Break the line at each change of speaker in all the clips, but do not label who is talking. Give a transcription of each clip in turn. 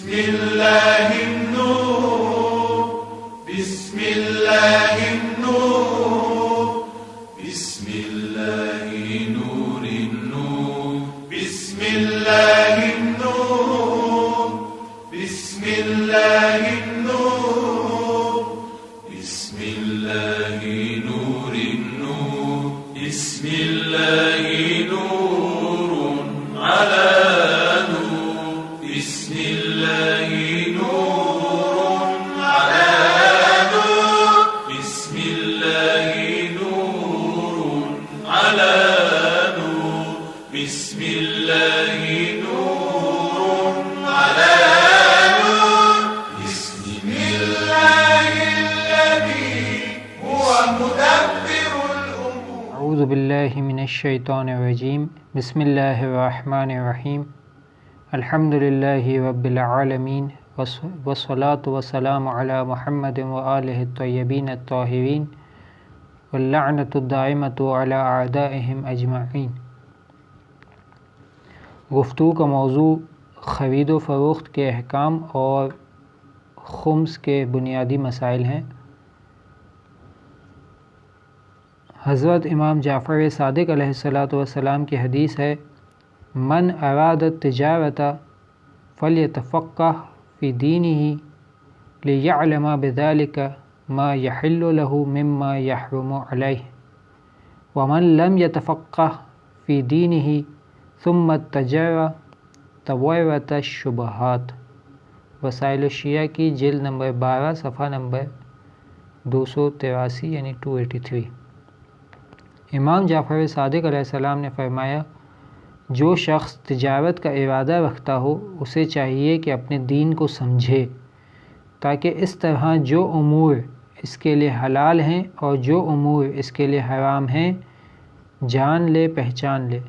بسم الله النور بسم الله النور بسم الله نور النور بسم الله النور بسم الله النور بسم الله نور النور بسم الله نور على نور بسم الله نور على نور بسم الله نور على نور بسم الله نور على نور بسم الله الذي هو مدبر الأمور.
اعوذ باللہ من الشیطان الرجیم. بسم اللہ الرحمن الرحیم. الحمد للہ رب العالمین والصلاة والسلام علی محمد وآلہ الطیبین الطاہرین واللعنۃ الدائمۃ علی اعدائہم اجمعین. گفتگو کا موضوع خرید و فروخت کے احکام اور خمس کے بنیادی مسائل ہیں. حضرت امام جعفر صادق علیہ السلام کی حدیث ہے: من اراد التجارۃ فلیتفقہ فی دینہ لیعلم بذلک ما یحل له مما یحرم علیہ ومن لم یتفقہ فی دینہ ثم اتجر تورط الشبہات. وسائل الشیعہ کی جلد نمبر 12 صفحہ نمبر 283 یعنی 283. امام جعفر صادق علیہ السلام نے فرمایا: جو شخص تجارت کا ارادہ رکھتا ہو اسے چاہیے کہ اپنے دین کو سمجھے تاکہ اس طرح جو امور اس کے لیے حلال ہیں اور جو امور اس کے لیے حرام ہیں جان لے، پہچان لے،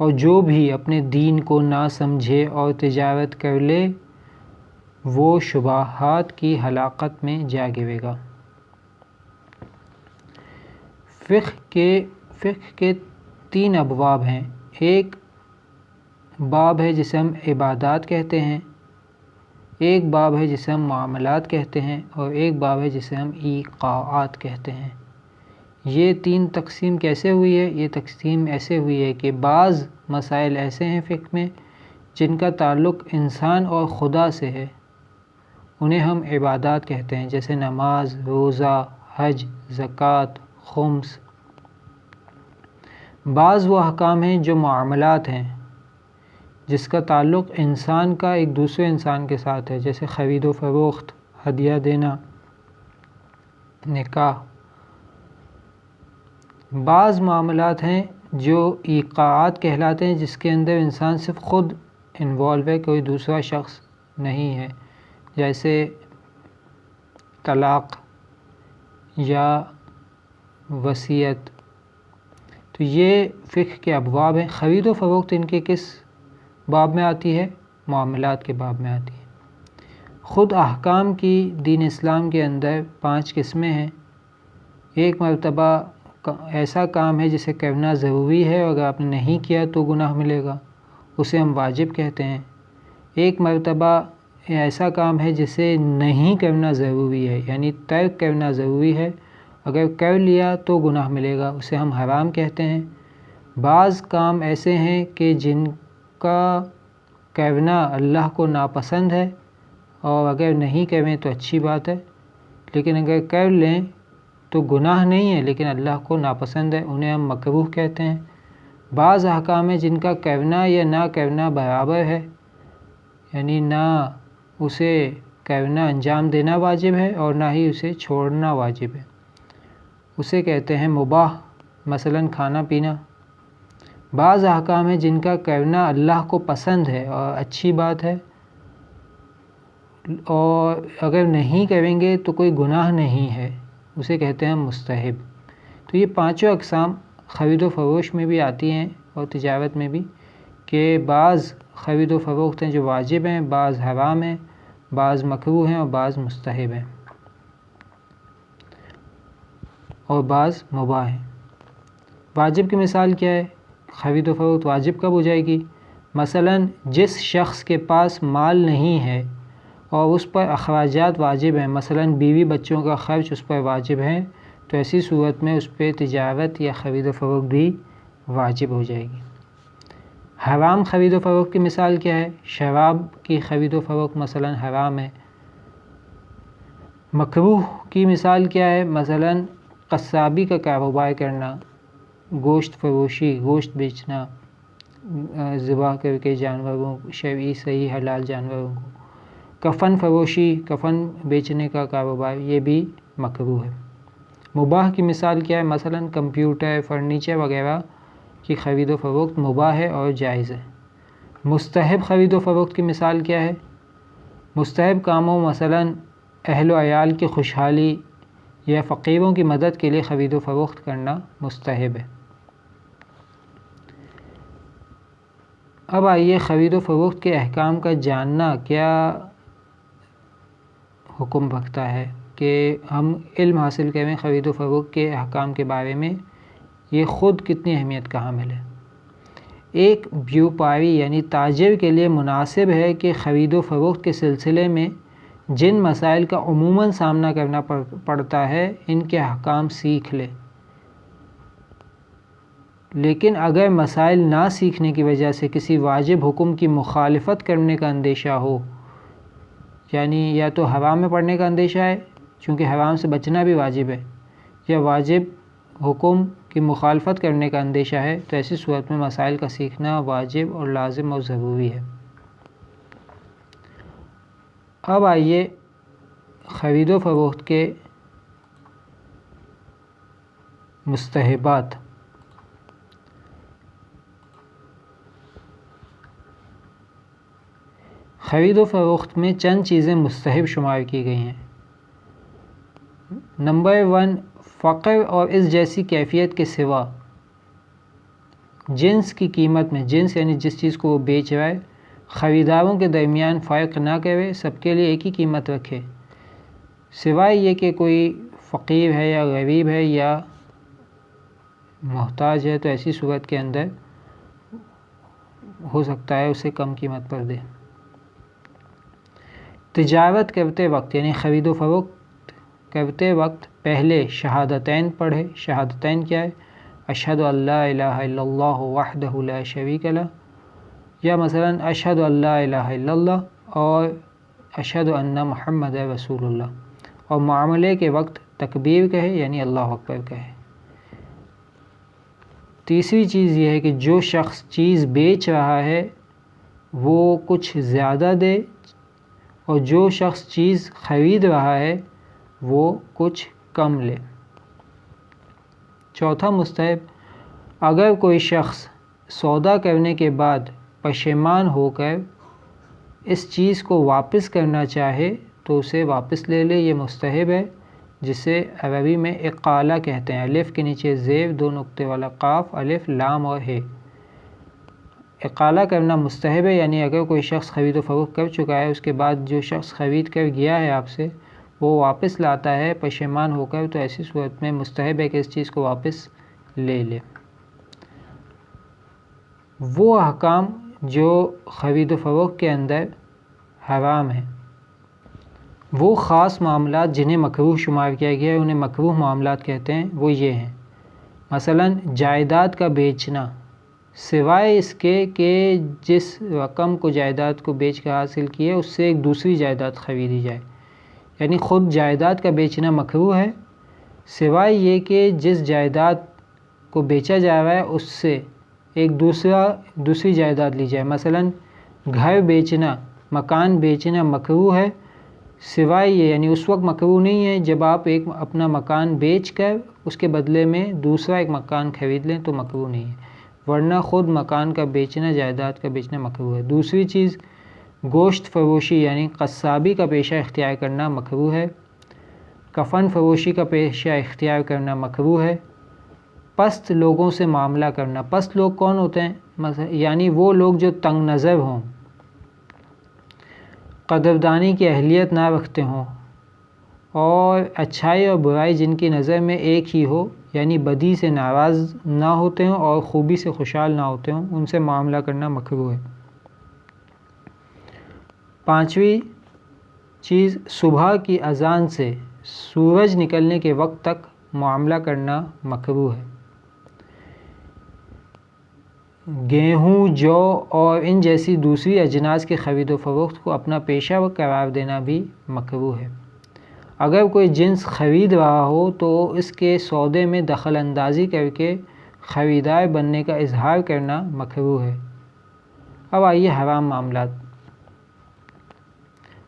اور جو بھی اپنے دین کو نہ سمجھے اور تجارت کر لے وہ شبہات کی حلاقت میں جا گرے گا. فقہ کے 3 ابواب ہیں. ایک باب ہے جسے ہم عبادات کہتے ہیں، ایک باب ہے جسے ہم معاملات کہتے ہیں، اور ایک باب ہے جسے ہم ایقاعات کہتے ہیں. یہ 3 تقسیم کیسے ہوئی ہے؟ یہ تقسیم ایسے ہوئی ہے کہ بعض مسائل ایسے ہیں فقہ میں جن کا تعلق انسان اور خدا سے ہے، انہیں ہم عبادات کہتے ہیں، جیسے نماز، روزہ، حج، زکوٰۃ، خمس. بعض وہ احکام ہیں جو معاملات ہیں جس کا تعلق انسان کا ایک دوسرے انسان کے ساتھ ہے، جیسے خرید و فروخت، ہدیہ دینا، نکاح. بعض معاملات ہیں جو ایقاعات کہلاتے ہیں جس کے اندر انسان صرف خود انوالو ہے، کوئی دوسرا شخص نہیں ہے، جیسے طلاق یا وصیت. تو یہ فقہ کے ابواب ہیں. خرید و فروخت ان کے کس باب میں آتی ہے؟ معاملات کے باب میں آتی ہے. خود احکام کی دین اسلام کے اندر 5 قسمیں ہیں. ایک مرتبہ ایسا کام ہے جسے کرنا ضروری ہے اور اگر آپ نے نہیں کیا تو گناہ ملے گا، اسے ہم واجب کہتے ہیں. ایک مرتبہ ایسا کام ہے جسے نہیں کرنا ضروری ہے، یعنی ترک کرنا ضروری ہے، اگر کر لیا تو گناہ ملے گا، اسے ہم حرام کہتے ہیں. بعض کام ایسے ہیں کہ جن کا کرنا اللہ کو ناپسند ہے اور اگر نہیں کریں تو اچھی بات ہے، لیکن اگر کر لیں تو گناہ نہیں ہے لیکن اللہ کو ناپسند ہے، انہیں ہم مکروہ کہتے ہیں. بعض احکام ہیں جن کا کرنا یا نہ کرنا برابر ہے، یعنی نہ اسے کرنا انجام دینا واجب ہے اور نہ ہی اسے چھوڑنا واجب ہے، اسے کہتے ہیں مباح، مثلا کھانا پینا. بعض احکام ہیں جن کا کرنا اللہ کو پسند ہے اور اچھی بات ہے، اور اگر نہیں کریں گے تو کوئی گناہ نہیں ہے، اسے کہتے ہیں مستحب. تو یہ 5 اقسام خرید و فروش میں بھی آتی ہیں اور تجارت میں بھی، کہ بعض خرید و فروخت ہیں جو واجب ہیں، بعض حرام ہیں، بعض مکروہ ہیں اور بعض مستحب ہیں اور بعض مباح ہیں. واجب کی مثال کیا ہے؟ خرید و فروخت واجب کب ہو جائے گی؟ مثلا جس شخص کے پاس مال نہیں ہے اور اس پر اخراجات واجب ہیں، مثلا بیوی بچوں کا خرچ اس پر واجب ہے، تو ایسی صورت میں اس پہ تجارت یا خرید و فروخت بھی واجب ہو جائے گی۔ حرام خرید و فروخت کی مثال کیا ہے؟ شراب کی خرید و فروخت مثلا حرام ہے۔ مکروہ کی مثال کیا ہے؟ مثلا قصابی کا کاروبار کرنا، گوشت فروشی، گوشت بیچنا، ذبح کر کے جانوروں، شرعی صحیح حلال جانوروں کو، کفن فروشی، کفن بیچنے کا کاروبار، یہ بھی مکروہ ہے۔ مباح کی مثال کیا ہے؟ مثلا کمپیوٹر، فرنیچر وغیرہ کی خرید و فروخت مباح ہے اور جائز ہے۔ مستحب خرید و فروخت کی مثال کیا ہے؟ مستحب کاموں مثلا اہل و عیال کی خوشحالی یا فقیروں کی مدد کے لیے خرید و فروخت کرنا مستحب ہے۔ اب آئیے خرید و فروخت کے احکام کا جاننا کیا حکم رکھتا ہے کہ ہم علم حاصل کریں خرید و فروخت کے احکام کے بارے میں، یہ خود کتنی اہمیت کا حامل ہے۔ ایک بیوپاری یعنی تاجر کے لیے مناسب ہے کہ خرید و فروخت کے سلسلے میں جن مسائل کا عموماً سامنا کرنا پڑتا ہے ان کے احکام سیکھ لے، لیکن اگر مسائل نہ سیکھنے کی وجہ سے کسی واجب حکم کی مخالفت کرنے کا اندیشہ ہو، یعنی یا تو حرام میں پڑنے کا اندیشہ ہے چونکہ حرام سے بچنا بھی واجب ہے، یا واجب حکم کی مخالفت کرنے کا اندیشہ ہے، تو ایسی صورت میں مسائل کا سیکھنا واجب اور لازم اور ضروری ہے۔ اب آئیے خرید و فروخت کے مستحبات۔ خرید و فروخت میں چند چیزیں مستحب شمار کی گئی ہیں۔ نمبر 1، فقر اور اس جیسی کیفیت کے سوا جنس کی قیمت میں، جنس یعنی جس چیز کو وہ بیچ رہا ہے، خریداروں کے درمیان فرق نہ کرے، سب کے لیے ایک ہی قیمت رکھے، سوائے یہ کہ کوئی فقیر ہے یا غریب ہے یا محتاج ہے، تو ایسی صورت کے اندر ہو سکتا ہے اسے کم قیمت پر دے۔ تجارت کرتے وقت یعنی خرید و فروخت کرتے وقت پہلے شہادتین پڑھے۔ شہادتین کیا ہے؟ اشہد ان لا الہ الا اللہ وحدہ لا شریک لہ، یا مثلا اشہد ان لا الہ الا اللہ اور اشہد ان محمد رسول اللہ، اور معاملے کے وقت تکبیر کہے یعنی اللہ اکبر کہے۔ تیسری چیز یہ ہے کہ جو شخص چیز بیچ رہا ہے وہ کچھ زیادہ دے، اور جو شخص چیز خرید رہا ہے وہ کچھ کم لے۔ چوتھا مستحب، اگر کوئی شخص سودا کرنے کے بعد پشیمان ہو کر اس چیز کو واپس کرنا چاہے تو اسے واپس لے لے، یہ مستحب ہے، جسے عربی میں اقالہ کہتے ہیں۔ الف کے نیچے زیر، دو نقطے والا قاف، الف، لام اور ہے۔ اقالہ کرنا مستحب ہے، یعنی اگر کوئی شخص خرید و فروخت کر چکا ہے، اس کے بعد جو شخص خرید کر گیا ہے آپ سے وہ واپس لاتا ہے پشیمان ہو کر، تو ایسی صورت میں مستحب ہے کہ اس چیز کو واپس لے لے۔ وہ احکام جو خرید و فروخت کے اندر حرام ہیں، وہ خاص معاملات جنہیں مکروہ شمار کیا گیا ہے انہیں مکروہ معاملات کہتے ہیں۔ وہ یہ ہیں، مثلا جائیداد کا بیچنا، سوائے اس کے کہ جس رقم کو جائیداد کو بیچ کر حاصل کی ہے اس سے ایک دوسری جائیداد خریدی جائے، یعنی خود جائیداد کا بیچنا مکروہ ہے، سوائے یہ کہ جس جائیداد کو بیچا جا رہا ہے اس سے ایک دوسری جائیداد لی جائے۔ مثلا گھر بیچنا، مکان بیچنا مکروہ ہے، سوائے یہ یعنی اس وقت مکروہ نہیں ہے جب آپ ایک اپنا مکان بیچ کر اس کے بدلے میں دوسرا ایک مکان خرید لیں تو مکروہ نہیں ہے، ورنہ خود مکان کا بیچنا، جائیداد کا بیچنا مکروہ ہے۔ دوسری چیز، گوشت فروشی یعنی قصابی کا پیشہ اختیار کرنا مکروہ ہے، کفن فروشی کا پیشہ اختیار کرنا مکروہ ہے، پست لوگوں سے معاملہ کرنا۔ پست لوگ کون ہوتے ہیں؟ یعنی وہ لوگ جو تنگ نظر ہوں، قدردانی کی اہلیت نہ رکھتے ہوں، اور اچھائی اور برائی جن کی نظر میں ایک ہی ہو، یعنی بدی سے ناراض نہ ہوتے ہوں اور خوبی سے خوشحال نہ ہوتے ہوں، ان سے معاملہ کرنا مکروہ ہے۔ 5ویں چیز، صبح کی اذان سے سورج نکلنے کے وقت تک معاملہ کرنا مکروہ ہے۔ گیہوں، جو اور ان جیسی دوسری اجناس کی خرید و فروخت کو اپنا پیشہ قرار دینا بھی مکروہ ہے۔ اگر کوئی جنس خرید رہا ہو تو اس کے سودے میں دخل اندازی کر کے خریدار بننے کا اظہار کرنا مکروہ ہے۔ اب آئیے حرام معاملات۔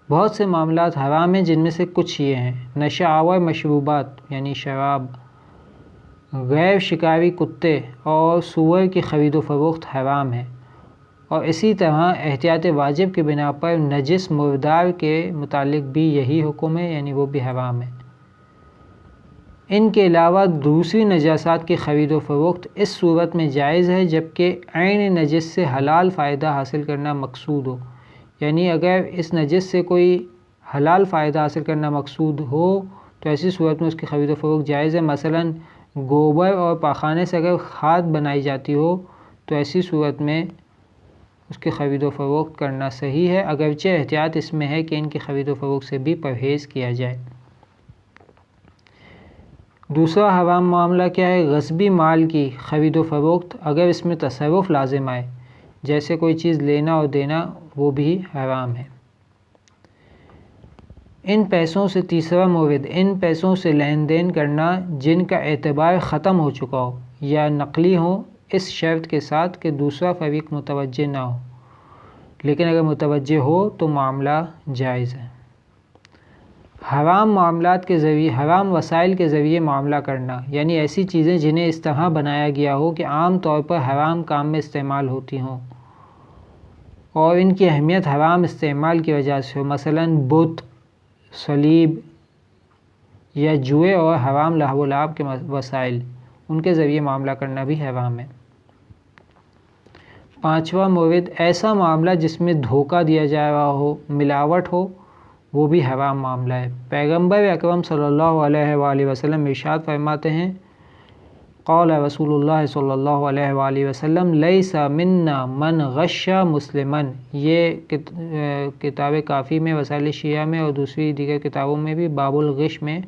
بہت سے معاملات حرام ہیں، جن میں سے کچھ یہ ہیں: نشہ آور مشروبات یعنی شراب، غیر شکاری کتے اور سور کی خرید و فروخت حرام ہے، اور اسی طرح احتیاط واجب کی بنا پر نجس مردار کے متعلق بھی یہی حکم ہے، یعنی وہ بھی حرام ہے۔ ان کے علاوہ دوسری نجاسات کی خرید و فروخت اس صورت میں جائز ہے جبکہ عین نجس سے حلال فائدہ حاصل کرنا مقصود ہو، یعنی اگر اس نجس سے کوئی حلال فائدہ حاصل کرنا مقصود ہو تو ایسی صورت میں اس کی خرید و فروخت جائز ہے۔ مثلاً گوبر اور پاخانے سے اگر کھاد بنائی جاتی ہو تو ایسی صورت میں اس کی خرید و فروخت کرنا صحیح ہے، اگرچہ احتیاط اس میں ہے کہ ان کی خرید و فروخت سے بھی پرہیز کیا جائے۔ دوسرا حرام معاملہ کیا ہے؟ غصبی مال کی خرید و فروخت، اگر اس میں تصرف لازم آئے، جیسے کوئی چیز لینا اور دینا، وہ بھی حرام ہے۔ ان پیسوں سے تیسرا مورد، ان پیسوں سے لین دین کرنا جن کا اعتبار ختم ہو چکا ہو یا نقلی ہو، اس شرط کے ساتھ کہ دوسرا فریق متوجہ نہ ہو، لیکن اگر متوجہ ہو تو معاملہ جائز ہے۔ حرام معاملات کے ذریعے، حرام وسائل کے ذریعے معاملہ کرنا، یعنی ایسی چیزیں جنہیں اس طرح بنایا گیا ہو کہ عام طور پر حرام کام میں استعمال ہوتی ہوں اور ان کی اہمیت حرام استعمال کی وجہ سے ہو، مثلاً بت، صلیب یا جوئے اور حرام لہو و لعب کے وسائل، ان کے ذریعے معاملہ کرنا بھی حرام ہے۔ پانچواں مورد، ایسا معاملہ جس میں دھوکہ دیا جا رہا ہو، ملاوٹ ہو، وہ بھی حرام معاملہ ہے۔ پیغمبر اکرم صلی اللہ علیہ وآلہ وسلم ارشاد فرماتے ہیں، قال رسول اللہ صلی اللہ علیہ وآلہ وسلم لیس منا من غش مسلما۔ یہ کتاب کافی میں، وسائل شیعہ میں اور دوسری دیگر کتابوں میں بھی باب الغش میں،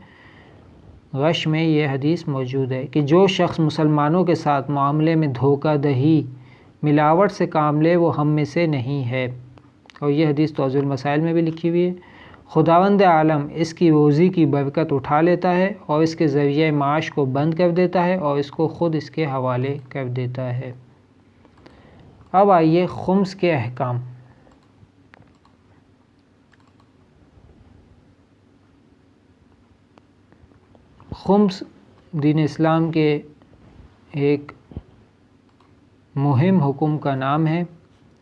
غش میں یہ حدیث موجود ہے کہ جو شخص مسلمانوں کے ساتھ معاملے میں دھوکہ دہی، ملاوٹ سے کام لے، وہ ہم میں سے نہیں ہے، اور یہ حدیث توضیح المسائل میں بھی لکھی ہوئی ہے۔ خداوند عالم اس کی روزی کی برکت اٹھا لیتا ہے اور اس کے ذریعہ معاش کو بند کر دیتا ہے اور اس کو خود اس کے حوالے کر دیتا ہے۔ اب آئیے خمس کے احکام۔ خمس دین اسلام کے ایک مہم حکم کا نام ہے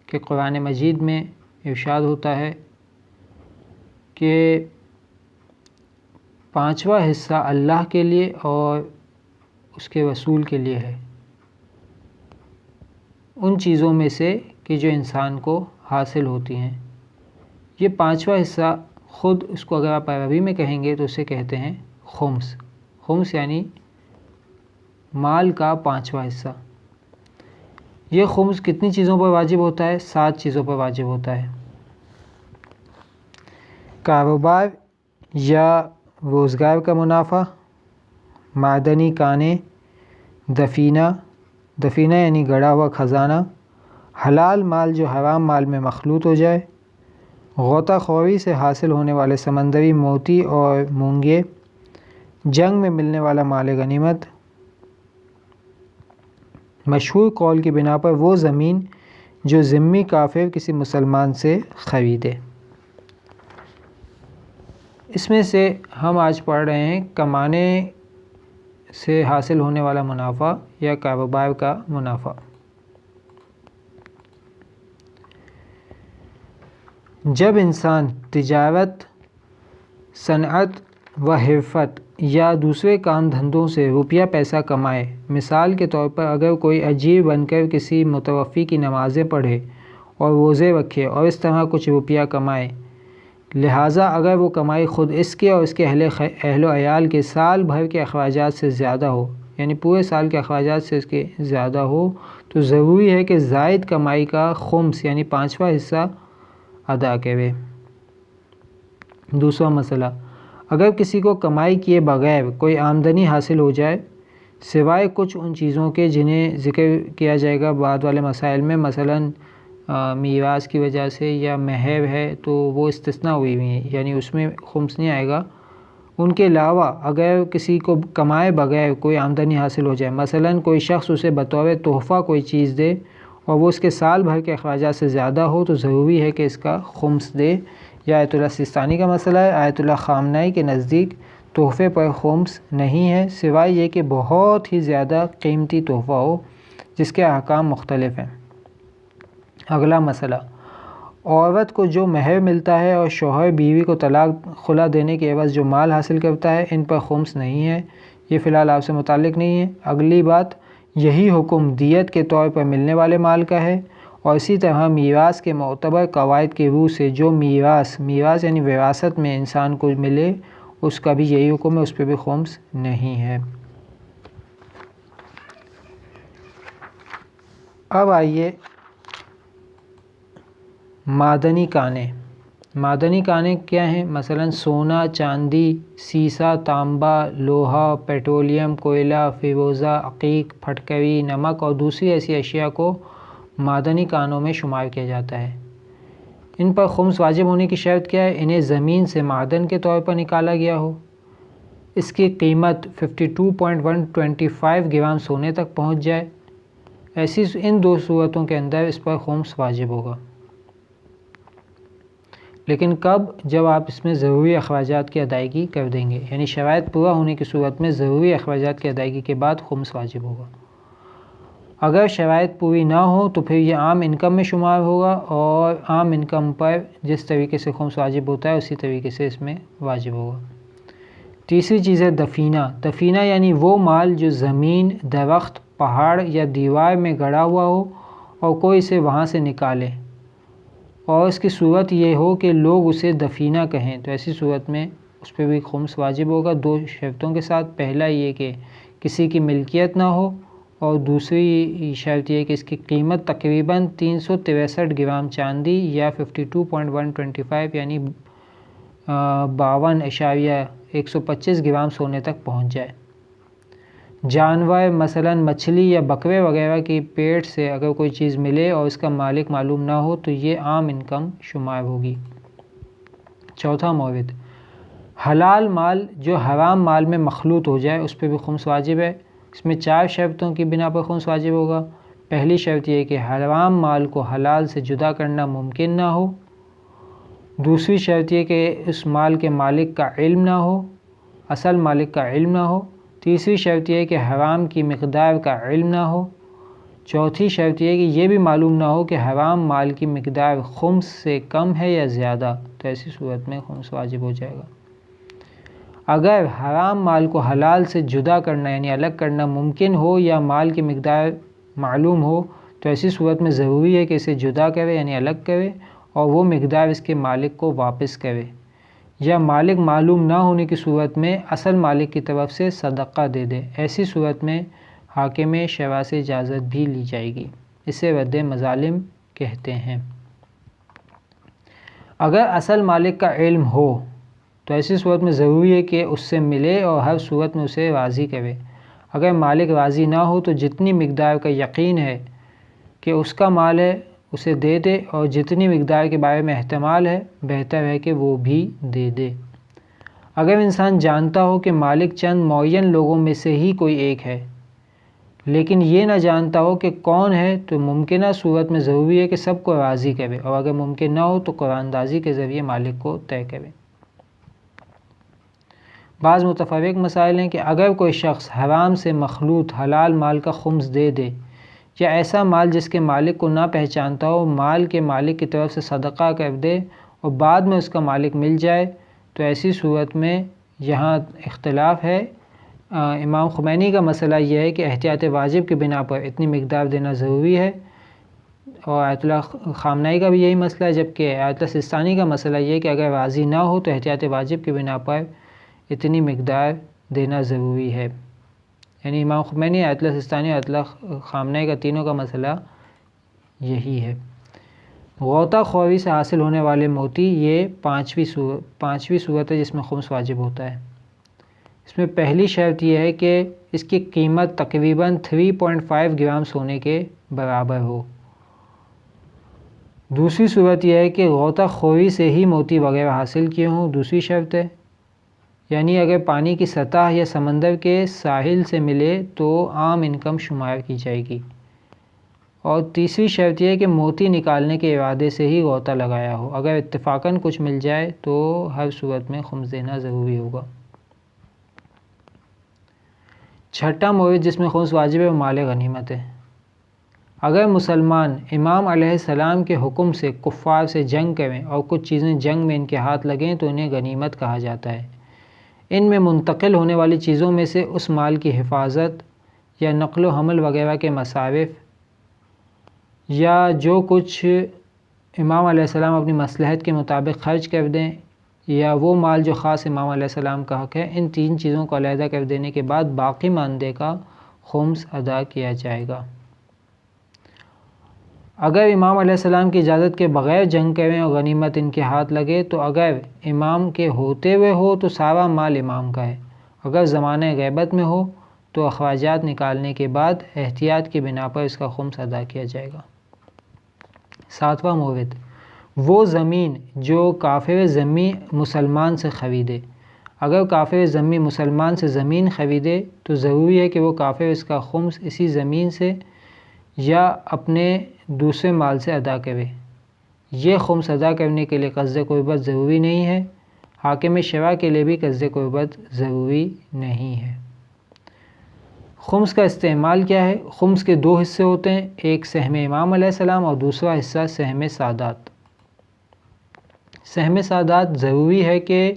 کہ قرآن مجید میں ارشاد ہوتا ہے کہ 5واں حصہ اللہ کے لیے اور اس کے رسول کے لیے ہے، ان چیزوں میں سے کہ جو انسان کو حاصل ہوتی ہیں۔ یہ 5واں حصہ خود اس کو اگر آپ عربی میں کہیں گے تو اسے کہتے ہیں خمس۔ خمس یعنی مال کا 5واں حصہ۔ یہ خمس کتنی چیزوں پر واجب ہوتا ہے؟ 7 چیزوں پر واجب ہوتا ہے۔ کاروبار یا روزگار کا منافع، معدنی کانیں، دفینہ یعنی گڑا ہوا خزانہ، حلال مال جو حرام مال میں مخلوط ہو جائے، غوطہ خوری سے حاصل ہونے والے سمندری موتی اور مونگے، جنگ میں ملنے والا مال غنیمت، مشہور قول کی بنا پر وہ زمین جو ذمہ کافر کسی مسلمان سے خریدے۔ اس میں سے ہم آج پڑھ رہے ہیں کمانے سے حاصل ہونے والا منافع یا کاروبار کا منافع۔ جب انسان تجارت، صنعت و حرفت یا دوسرے کام دھندوں سے روپیہ پیسہ کمائے، مثال کے طور پر اگر کوئی اجیر بن کر کسی متوفی کی نمازیں پڑھے اور روزے رکھے اور اس طرح کچھ روپیہ کمائے، لہٰذا اگر وہ کمائی خود اس کے اور اس کے اہل و عیال کے سال بھر کے اخراجات سے زیادہ ہو، یعنی پورے سال کے اخراجات سے اس کے زیادہ ہو، تو ضروری ہے کہ زائد کمائی کا خمس یعنی 5واں حصہ ادا کرے۔ دوسرا مسئلہ، اگر کسی کو کمائی کیے بغیر کوئی آمدنی حاصل ہو جائے سوائے کچھ ان چیزوں کے جنہیں ذکر کیا جائے گا بعد والے مسائل میں، مثلاً میراث کی وجہ سے یا مہر ہے تو وہ استثناء ہوئی ہوئی ہیں، یعنی اس میں خمس نہیں آئے گا، ان کے علاوہ اگر کسی کو کمائے بغیر کوئی آمدنی حاصل ہو جائے، مثلاً کوئی شخص اسے بطور تحفہ کوئی چیز دے اور وہ اس کے سال بھر کے اخراجات سے زیادہ ہو تو ضروری ہے کہ اس کا خمس دے۔ یہ آیت اللہ سستانی کا مسئلہ ہے۔ آیت اللہ خامنائی کے نزدیک تحفے پر خمس نہیں ہے سوائے یہ کہ بہت ہی زیادہ قیمتی تحفہ ہو جس کے احکام مختلف ہیں۔ اگلا مسئلہ، عورت کو جو مہر ملتا ہے اور شوہر بیوی کو طلاق خلا دینے کے عوض جو مال حاصل کرتا ہے ان پر خمس نہیں ہے، یہ فی الحال آپ سے متعلق نہیں ہے۔ اگلی بات، یہی حکم دیت کے طور پر ملنے والے مال کا ہے، اور اسی طرح میراث کے معتبر قواعد کے روح سے جو میراث یعنی وراثت میں انسان کو ملے اس کا بھی یہی حکم ہے، اس پہ بھی خمس نہیں ہے۔ اب آئیے معدنی کانے۔ معدنی کانے کیا ہیں؟ مثلا سونا، چاندی، سیسا، تانبا، لوہا، پیٹرولیم، کوئلہ، فیروزہ، عقیق، پھٹکری، نمک اور دوسری ایسی اشیاء کو معدنی کانوں میں شمار کیا جاتا ہے۔ ان پر خمس واجب ہونے کی شرط کیا ہے؟ انہیں زمین سے معدن کے طور پر نکالا گیا ہو، اس کی قیمت 52.125 گرام سونے تک پہنچ جائے، ایسی ان دو صورتوں کے اندر اس پر خمس واجب ہوگا۔ لیکن کب؟ جب آپ اس میں ضروری اخراجات کی ادائیگی کر دیں گے، یعنی شرائط پورا ہونے کی صورت میں ضروری اخراجات کی ادائیگی کے بعد خمس واجب ہوگا۔ اگر شرائط پوری نہ ہو تو پھر یہ عام انکم میں شمار ہوگا، اور عام انکم پر جس طریقے سے خمس واجب ہوتا ہے اسی طریقے سے اس میں واجب ہوگا۔ تیسری چیز ہے دفینہ۔ دفینہ یعنی وہ مال جو زمین، درخت، پہاڑ یا دیوار میں گڑا ہوا ہو اور کوئی اسے وہاں سے نکالے، اور اس کی صورت یہ ہو کہ لوگ اسے دفینہ کہیں، تو ایسی صورت میں اس پہ بھی خمس واجب ہوگا، دو شرطوں کے ساتھ۔ پہلا یہ کہ کسی کی ملکیت نہ ہو، اور دوسری شرط یہ کہ اس کی قیمت تقریباً 363 گرام چاندی یا 52.125 یعنی 52.125 گرام سونے تک پہنچ جائے۔ جانور مثلاً مچھلی یا بکرے وغیرہ کی پیٹ سے اگر کوئی چیز ملے اور اس کا مالک معلوم نہ ہو تو یہ عام انکم شمار ہوگی۔ چوتھا مورد، حلال مال جو حرام مال میں مخلوط ہو جائے اس پہ بھی خمس واجب ہے۔ اس میں 4 شرطوں کی بنا پر خمس واجب ہوگا۔ پہلی شرط یہ کہ حرام مال کو حلال سے جدا کرنا ممکن نہ ہو۔ دوسری شرط یہ کہ اس مال کے مالک کا علم نہ ہو، اصل مالک کا علم نہ ہو۔ تیسری شرط یہ کہ حرام کی مقدار کا علم نہ ہو۔ چوتھی شرط یہ کہ یہ بھی معلوم نہ ہو کہ حرام مال کی مقدار خمس سے کم ہے یا زیادہ، تو ایسی صورت میں خمس واجب ہو جائے گا۔ اگر حرام مال کو حلال سے جدا کرنا یعنی الگ کرنا ممکن ہو یا مال کی مقدار معلوم ہو تو ایسی صورت میں ضروری ہے کہ اسے جدا کرے یعنی الگ کرے اور وہ مقدار اس کے مالک کو واپس کرے، یا مالک معلوم نہ ہونے کی صورت میں اصل مالک کی طرف سے صدقہ دے دے۔ ایسی صورت میں حاکم شرع سے اجازت بھی لی جائے گی، اسے رد مظالم کہتے ہیں۔ اگر اصل مالک کا علم ہو تو ایسی صورت میں ضروری ہے کہ اس سے ملے اور ہر صورت میں اسے راضی کرے۔ اگر مالک راضی نہ ہو تو جتنی مقدار کا یقین ہے کہ اس کا مال ہے اسے دے دے، اور جتنی مقدار کے بارے میں احتمال ہے بہتر ہے کہ وہ بھی دے دے۔ اگر انسان جانتا ہو کہ مالک چند معین لوگوں میں سے ہی کوئی ایک ہے لیکن یہ نہ جانتا ہو کہ کون ہے تو ممکنہ صورت میں ضروری ہے کہ سب کو راضی کرے، اور اگر ممکن نہ ہو تو قرآن اندازی کے ذریعے مالک کو طے کرے۔ بعض متفرق مسائل ہیں کہ اگر کوئی شخص حرام سے مخلوط حلال مال کا خمس دے دے، یا ایسا مال جس کے مالک کو نہ پہچانتا ہو مال کے مالک کی طرف سے صدقہ کر دے اور بعد میں اس کا مالک مل جائے، تو ایسی صورت میں یہاں اختلاف ہے۔ امام خمینی کا مسئلہ یہ ہے کہ احتیاط واجب کی بنا پر اتنی مقدار دینا ضروری ہے، اور آیت اللہ خامنائی کا بھی یہی مسئلہ ہے، جبکہ آیت اللہ سستانی کا مسئلہ یہ ہے کہ اگر راضی نہ ہو تو احتیاط واجب کی بنا پر اتنی مقدار دینا ضروری ہے۔ یعنی امام خمینی، آیت اللہ سستانی اور آیت اللہ خامنائی کا تینوں کا مسئلہ یہی ہے۔ غوطہ خوری سے حاصل ہونے والے موتی یہ پانچویں صورت ہے جس میں خمس واجب ہوتا ہے۔ اس میں پہلی شرط یہ ہے کہ اس کی قیمت تقریباً 3.5 گرام سونے کے برابر ہو۔ دوسری صورت یہ ہے کہ غوطہ خوری سے ہی موتی وغیرہ حاصل کیے ہوں، دوسری شرط ہے، یعنی اگر پانی کی سطح یا سمندر کے ساحل سے ملے تو عام انکم شمار کی جائے گی۔ اور تیسری شرط یہ ہے کہ موتی نکالنے کے ارادے سے ہی غوطہ لگایا ہو، اگر اتفاقاً کچھ مل جائے تو ہر صورت میں خمس دینا ضروری ہوگا۔ چھٹا مورد جس میں خمس واجب ہے وہ مال غنیمت ہے۔ اگر مسلمان امام علیہ السلام کے حکم سے کفار سے جنگ کریں اور کچھ چیزیں جنگ میں ان کے ہاتھ لگیں تو انہیں غنیمت کہا جاتا ہے۔ ان میں منتقل ہونے والی چیزوں میں سے اس مال کی حفاظت یا نقل و حمل وغیرہ کے مصارف یا جو کچھ امام علیہ السلام اپنی مصلحت کے مطابق خرچ کر دیں یا وہ مال جو خاص امام علیہ السلام کا حق ہے، ان تین چیزوں کو علیحدہ کر دینے کے بعد باقی ماندے کا خمس ادا کیا جائے گا۔ اگر امام علیہ السلام کی اجازت کے بغیر جنگ کریں اور غنیمت ان کے ہاتھ لگے تو اگر امام کے ہوتے ہوئے ہو تو سارا مال امام کا ہے، اگر زمانہ غیبت میں ہو تو اخراجات نکالنے کے بعد احتیاط کی بنا پر اس کا خمس ادا کیا جائے گا۔ ساتواں مورد، وہ زمین جو کافر ذمی مسلمان سے خریدے۔ اگر کافر ذمی مسلمان سے زمین خریدے تو ضروری ہے کہ وہ کافر اس کا خمس اسی زمین سے یا اپنے دوسرے مال سے ادا کرے۔ یہ خمس ادا کرنے کے لیے قصد قربت ضروری نہیں ہے، حاکم شرع کے لیے بھی قصد قربت ضروری نہیں ہے۔ خمس کا استعمال کیا ہے؟ خمس کے دو حصے ہوتے ہیں، ایک سہم امام علیہ السلام اور دوسرا حصہ سہم سادات۔ سہم سادات ضروری ہے کہ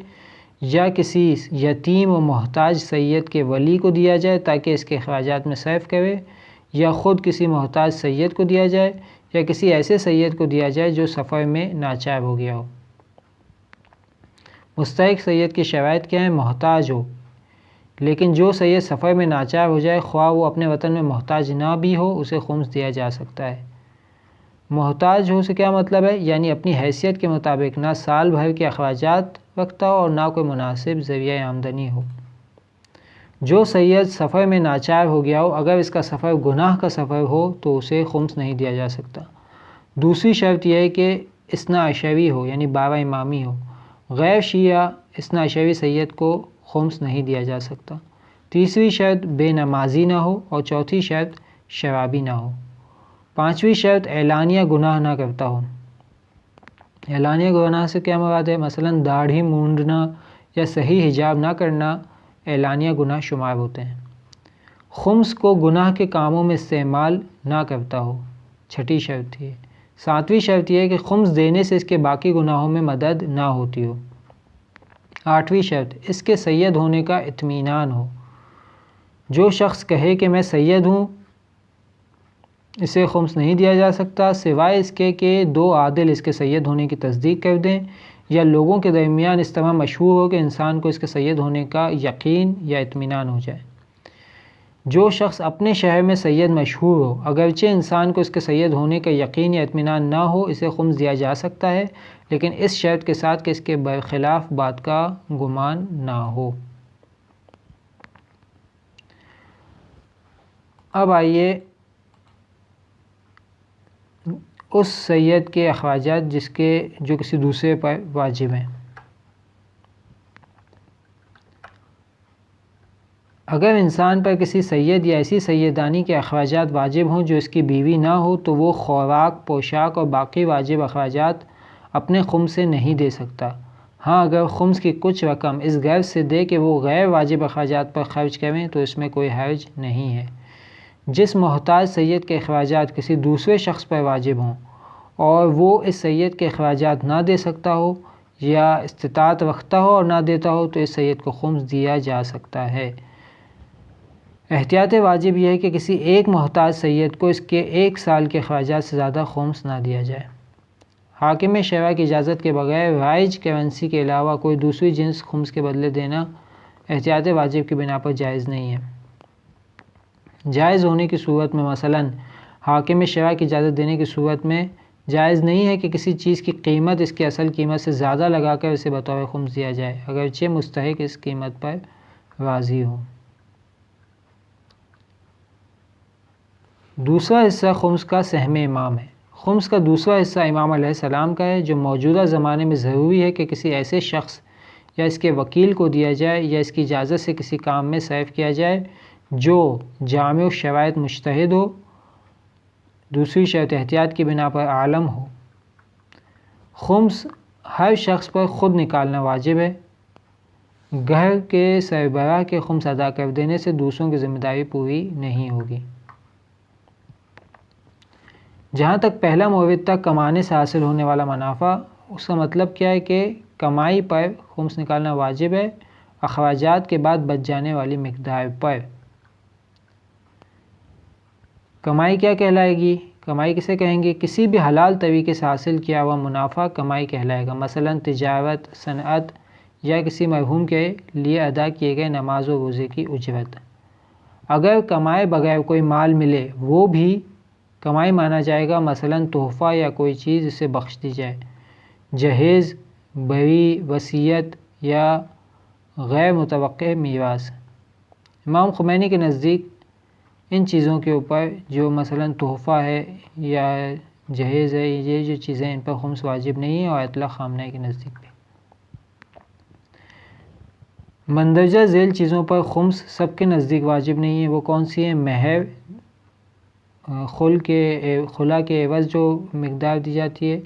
یا کسی یتیم و محتاج سید کے ولی کو دیا جائے تاکہ اس کے اخراجات میں صرف کرے، یا خود کسی محتاج سید کو دیا جائے، یا کسی ایسے سید کو دیا جائے جو سفر میں ناچار ہو گیا ہو۔ مستحق سید کی شرائط کیا ہیں؟ محتاج ہو، لیکن جو سید سفر میں ناچار ہو جائے، خواہ وہ اپنے وطن میں محتاج نہ بھی ہو، اسے خمس دیا جا سکتا ہے۔ محتاج ہو سے کیا مطلب ہے؟ یعنی اپنی حیثیت کے مطابق نہ سال بھر کے اخراجات رکھتا ہو اور نہ کوئی مناسب ذریعہ آمدنی ہو۔ جو سید سفر میں ناچار ہو گیا ہو، اگر اس کا سفر گناہ کا سفر ہو تو اسے خمس نہیں دیا جا سکتا۔ دوسری شرط یہ ہے کہ اثنا عشری ہو، یعنی 12 امامی ہو۔ غیر شیعہ اثنا عشری سید کو خمس نہیں دیا جا سکتا۔ تیسری شرط بے نمازی نہ ہو اور چوتھی شرط شرابی نہ ہو۔ پانچویں شرط اعلانیہ گناہ نہ کرتا ہو۔ اعلانیہ گناہ سے کیا مراد ہے؟ مثلا داڑھی مونڈنا یا صحیح حجاب نہ کرنا اعلانیہ گناہ شمار ہوتے ہیں۔ خمس کو گناہ کے کاموں میں استعمال نہ کرتا ہو، چھٹی شرط تھی۔ ساتویں شرط یہ ہے کہ خمس دینے سے اس کے باقی گناہوں میں مدد نہ ہوتی ہو۔ آٹھویں شرط اس کے سید ہونے کا اطمینان ہو۔ جو شخص کہے کہ میں سید ہوں، اسے خمس نہیں دیا جا سکتا سوائے اس کے کہ دو عادل اس کے سید ہونے کی تصدیق کر دیں یا لوگوں کے درمیان اس طرح مشہور ہو کہ انسان کو اس کے سید ہونے کا یقین یا اطمینان ہو جائے۔ جو شخص اپنے شہر میں سید مشہور ہو، اگرچہ انسان کو اس کے سید ہونے کا یقین یا اطمینان نہ ہو، اسے خمس دیا جا سکتا ہے، لیکن اس شرط کے ساتھ کہ اس کے برخلاف بات کا گمان نہ ہو۔ اب آئیے اس سید کے اخراجات جو کسی دوسرے پر واجب ہیں۔ اگر انسان پر کسی سید یا ایسی سیدانی کے اخراجات واجب ہوں جو اس کی بیوی نہ ہو تو وہ خوراک، پوشاک اور باقی واجب اخراجات اپنے خمس سے نہیں دے سکتا۔ ہاں، اگر خمس کی کچھ رقم اس غرض سے دے کہ وہ غیر واجب اخراجات پر خرچ کریں تو اس میں کوئی حرج نہیں ہے۔ جس محتاج سید کے اخراجات کسی دوسرے شخص پر واجب ہوں اور وہ اس سید کے اخراجات نہ دے سکتا ہو یا استطاعت رکھتا ہو اور نہ دیتا ہو تو اس سید کو خمس دیا جا سکتا ہے۔ احتیاط واجب یہ ہے کہ کسی ایک محتاج سید کو اس کے 1 سال کے اخراجات سے زیادہ خمس نہ دیا جائے۔ حاکم شرع کی اجازت کے بغیر رائج کرنسی کے علاوہ کوئی دوسری جنس خمس کے بدلے دینا احتیاط واجب کی بنا پر جائز نہیں ہے۔ جائز ہونے کی صورت میں مثلا حاکم شرع کی اجازت دینے کی صورت میں جائز نہیں ہے کہ کسی چیز کی قیمت اس کی اصل قیمت سے زیادہ لگا کر اسے بطور خمس دیا جائے اگرچہ مستحق اس قیمت پر راضی ہو۔ دوسرا حصہ خمس کا سہم امام ہے۔ خمس کا دوسرا حصہ امام علیہ السلام کا ہے جو موجودہ زمانے میں ضروری ہے کہ کسی ایسے شخص یا اس کے وکیل کو دیا جائے یا اس کی اجازت سے کسی کام میں صرف کیا جائے جو جامع شرائط مجتہد ہو، دوسری شرط احتیاط کی بنا پر عالم ہو۔ خمس ہر شخص پر خود نکالنا واجب ہے۔ گھر کے سربراہ کے خمس ادا کر دینے سے دوسروں کی ذمہ داری پوری نہیں ہوگی۔ جہاں تک پہلا مورد تک کمانے سے حاصل ہونے والا منافع، اس کا مطلب کیا ہے کہ کمائی پر خمس نکالنا واجب ہے، اخراجات کے بعد بچ جانے والی مقدار پر۔ کمائی کیا کہلائے گی؟ کمائی کسے کہیں گے؟ کسی بھی حلال طریقے سے حاصل کیا ہوا منافع کمائی کہلائے گا، مثلا تجارت، صنعت یا کسی مرحوم کے لیے ادا کیے گئے نماز و روزے کی اجرت۔ اگر کمائے بغیر کوئی مال ملے وہ بھی کمائی مانا جائے گا، مثلا تحفہ یا کوئی چیز اسے بخش دی جائے، جہیز، بری، وصیت یا غیر متوقع میراث۔ امام خمینی کے نزدیک ان چیزوں کے اوپر جو مثلا تحفہ ہے یا جہیز ہے، یہ جو چیزیں ان پر خمس واجب نہیں ہے، اور اطلاع خامنہ کے نزدیک بھی۔ مندرجہ ذیل چیزوں پر خمس سب کے نزدیک واجب نہیں ہے۔ وہ کون سی ہیں؟ مہر، خلا کے عوض جو مقدار دی جاتی ہے،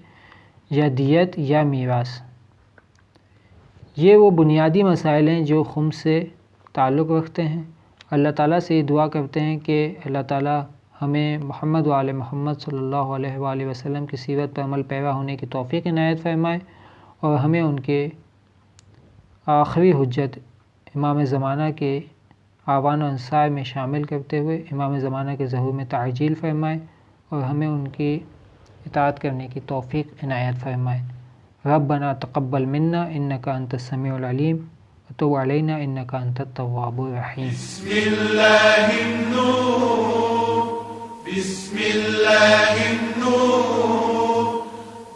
یا دیت یا میراث۔ یہ وہ بنیادی مسائل ہیں جو خمس سے تعلق رکھتے ہیں۔ اللہ تعالیٰ سے یہ دعا کرتے ہیں کہ اللہ تعالیٰ ہمیں محمد و آل محمد صلی اللہ علیہ وآلہ وسلم کی سیرت پر عمل پیرا ہونے کی توفیق عنایت فرمائے، اور ہمیں ان کے آخری حجت امام زمانہ کے آوان و انصار میں شامل کرتے ہوئے امام زمانہ کے ظہور میں تعجیل فرمائے، اور ہمیں ان کی اطاعت کرنے کی توفیق عنایت فرمائے۔ ربنا تقبل منا انک انت السمیع العلیم وتب علینا انک انت التواب الرحیم۔
بسم اللہ النور، بسم اللہ النور،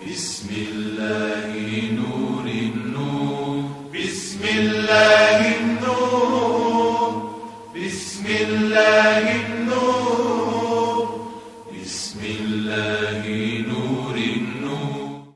بسم اللہ نور النور، بسم اللہ النور، بسم اللہ